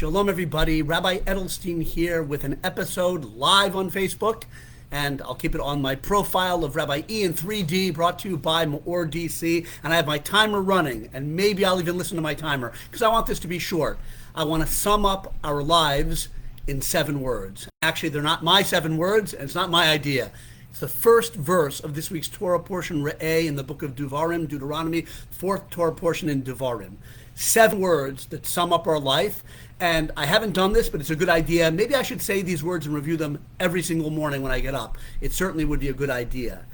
Shalom, everybody. Rabbi Edelstein here with an episode live on Facebook, and I'll keep it on my profile of Rabbi E in 3D, brought to you by Mesorah, DC, and I have my timer running, and maybe I'll even listen to my timer, because I want this to be short. I want to sum up our lives in 7 words. Actually, they're not my 7 words, and it's not my idea. It's the first verse of this week's Torah portion, Re'eh, in the book of Deuteronomy, 4th Torah portion in Devarim. 7 words that sum up our life. And I haven't done this, but it's a good idea. Maybe I should say these words and review them every single morning when I get up. It certainly would be a good idea.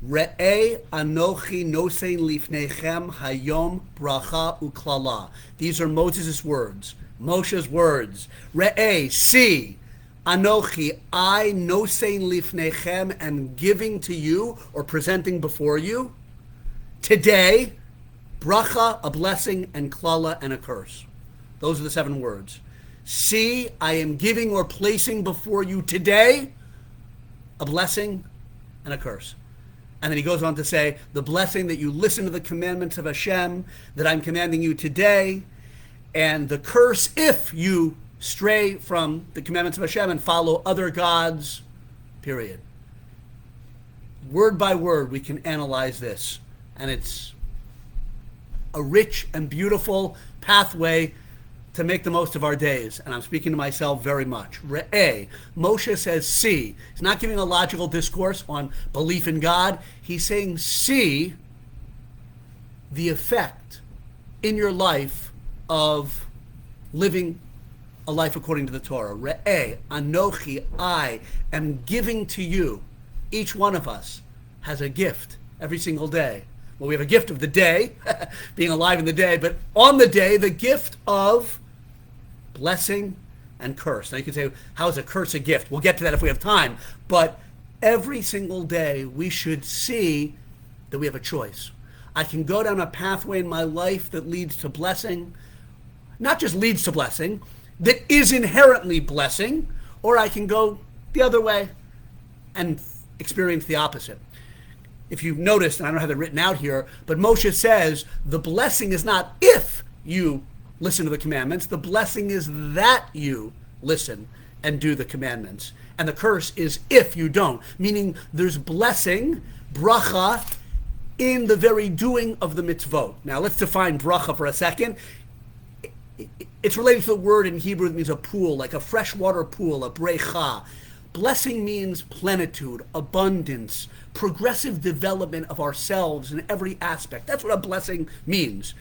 Re'eh anochi nosein lifnechem hayom bracha uklala. These are Moses' words, Moshe's words. Re'eh, see. Anochi, I nosein lifnechem, am giving to you or presenting before you today bracha, a blessing, and klala, and a curse. Those are the 7 words. See, I am giving or placing before you today a blessing and a curse. And then he goes on to say, the blessing that you listen to the commandments of Hashem that I'm commanding you today, and the curse if you stray from the commandments of Hashem and follow other gods, period. Word by word, we can analyze this. And it's a rich and beautiful pathway to make the most of our days. And I'm speaking to myself very much. Re'eh, Moshe says, see. He's not giving a logical discourse on belief in God. He's saying, see the effect in your life of living a life according to the Torah. Re'eh, Anochi, I am giving to you. Each one of us has a gift every single day. Well, we have a gift of the day, being alive in the day, but on the day, the gift of blessing and curse. Now you can say, how is a curse a gift? We'll get to that if we have time. But every single day, we should see that we have a choice. I can go down a pathway in my life that leads to blessing, not just leads to blessing, that is inherently blessing, or I can go the other way and experience the opposite. If you've noticed, and I don't have it written out here, but Moshe says the blessing is not if you listen to the commandments. The blessing is that you listen and do the commandments. And the curse is if you don't, meaning there's blessing, bracha, in the very doing of the mitzvot. Now let's define bracha for a second. It's related to the word in Hebrew that means a pool, like a freshwater pool, a brecha. Blessing means plenitude, abundance, progressive development of ourselves in every aspect. That's what a blessing means.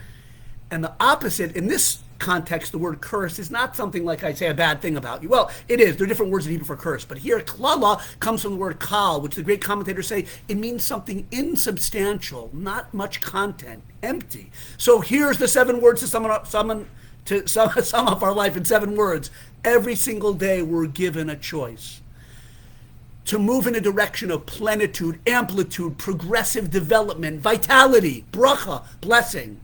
And the opposite, in this context, the word curse is not something like I say a bad thing about you. Well, it is. There are different words in Hebrew for curse. But here, klala comes from the word kal, which the great commentators say it means something insubstantial, not much content, empty. So here's the 7 words to sum up our life in 7 words. Every single day we're given a choice to move in a direction of plenitude, amplitude, progressive development, vitality, bracha, blessing,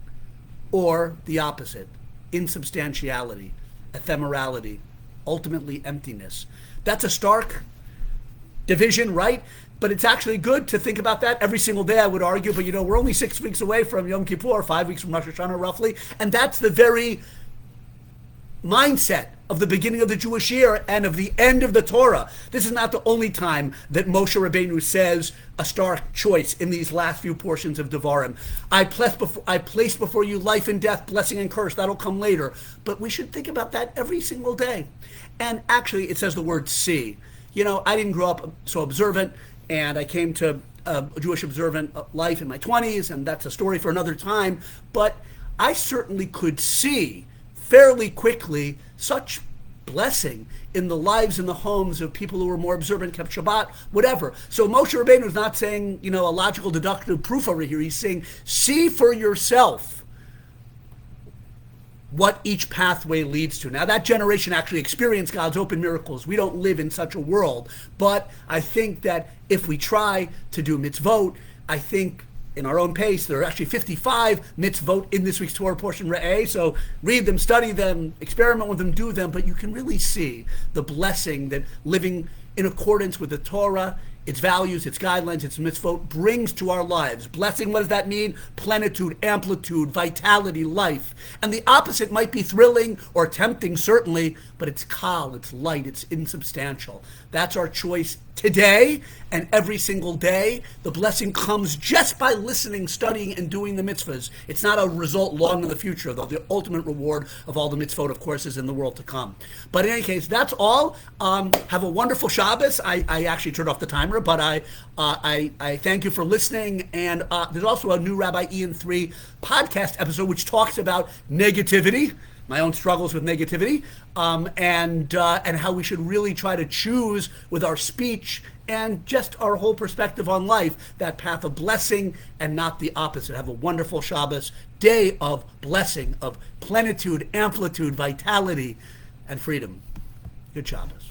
or the opposite, insubstantiality, ephemerality, ultimately emptiness. That's a stark division, right? But it's actually good to think about that every single day, I would argue. But we're only 6 weeks away from Yom Kippur, 5 weeks from Rosh Hashanah, roughly. And that's the very mindset of the beginning of the Jewish year and of the end of the Torah. This is not the only time that Moshe Rabbeinu says a stark choice in these last few portions of Devarim. I place before you life and death, blessing and curse. That'll come later. But we should think about that every single day. And actually, it says the word see. I didn't grow up so observant, and I came to a Jewish observant life in my 20s, and that's a story for another time. But I certainly could see fairly quickly such blessing in the lives and the homes of people who were more observant, kept Shabbat, whatever. So Moshe Rabbeinu is not saying, a logical deductive proof over here. He's saying, see for yourself what each pathway leads to. Now, that generation actually experienced God's open miracles. We don't live in such a world. But I think that if we try to do mitzvot, I think in our own pace, there are actually 55 mitzvot in this week's Torah portion, Re'eh. So read them, study them, experiment with them, do them. But you can really see the blessing that living in accordance with the Torah its values, its guidelines, its mitzvot brings to our lives. Blessing, what does that mean? Plenitude, amplitude, vitality, life. And the opposite might be thrilling or tempting, certainly, but it's kal, it's light, it's insubstantial. That's our choice today and every single day. The blessing comes just by listening, studying, and doing the mitzvahs. It's not a result long in the future, though. The ultimate reward of all the mitzvot, of course, is in the world to come. But in any case, that's all. Have a wonderful Shabbos. I actually turned off the timer, but I thank you for listening. And there's also a new Rabbi Ian 3 podcast episode, which talks about negativity, my own struggles with negativity, and how we should really try to choose with our speech and just our whole perspective on life, that path of blessing and not the opposite. Have a wonderful Shabbos, day of blessing, of plenitude, amplitude, vitality, and freedom. Good Shabbos.